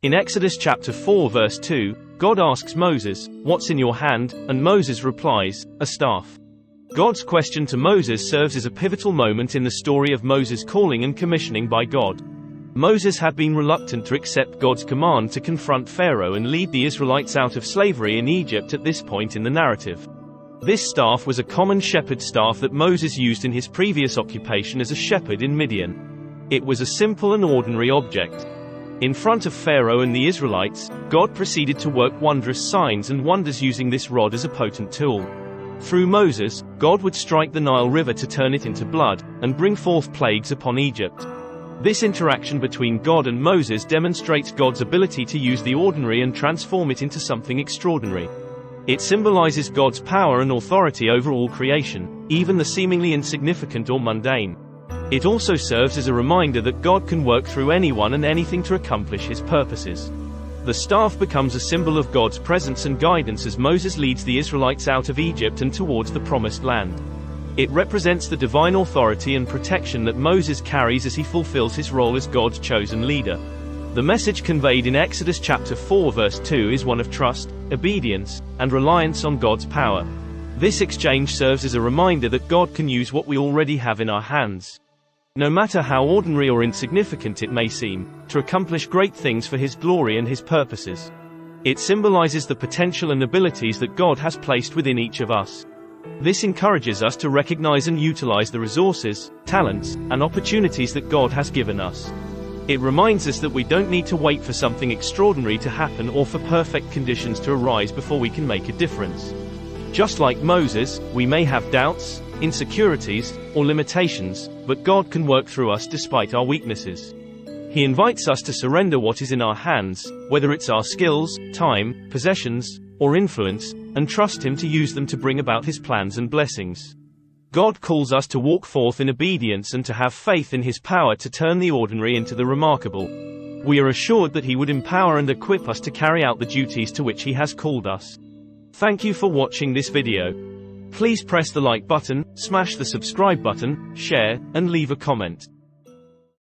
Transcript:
In Exodus chapter 4 verse 2, God asks Moses, "What's in your hand?" and Moses replies, "A staff." God's question to Moses serves as a pivotal moment in the story of Moses' calling and commissioning by God. Moses had been reluctant to accept God's command to confront Pharaoh and lead the Israelites out of slavery in Egypt at this point in the narrative. This staff was a common shepherd's staff that Moses used in his previous occupation as a shepherd in Midian. It was a simple and ordinary object. In front of Pharaoh and the Israelites, God proceeded to work wondrous signs and wonders using this rod as a potent tool. Through Moses, God would strike the Nile River to turn it into blood, and bring forth plagues upon Egypt. This interaction between God and Moses demonstrates God's ability to use the ordinary and transform it into something extraordinary. It symbolizes God's power and authority over all creation, even the seemingly insignificant or mundane. It also serves as a reminder that God can work through anyone and anything to accomplish His purposes. The staff becomes a symbol of God's presence and guidance as Moses leads the Israelites out of Egypt and towards the Promised Land. It represents the divine authority and protection that Moses carries as he fulfills his role as God's chosen leader. The message conveyed in Exodus chapter 4 verse 2 is one of trust, obedience, and reliance on God's power. This exchange serves as a reminder that God can use what we already have in our hands, no matter how ordinary or insignificant it may seem, to accomplish great things for His glory and His purposes. It symbolizes the potential and abilities that God has placed within each of us. This encourages us to recognize and utilize the resources, talents, and opportunities that God has given us. It reminds us that we don't need to wait for something extraordinary to happen or for perfect conditions to arise before we can make a difference. Just like Moses, we may have doubts, insecurities, or limitations, but God can work through us despite our weaknesses. He invites us to surrender what is in our hands, whether it's our skills, time, possessions, or influence, and trust Him to use them to bring about His plans and blessings. God calls us to walk forth in obedience and to have faith in His power to turn the ordinary into the remarkable. We are assured that He would empower and equip us to carry out the duties to which He has called us. Thank you for watching this video. Please press the like button, smash the subscribe button, share, and leave a comment.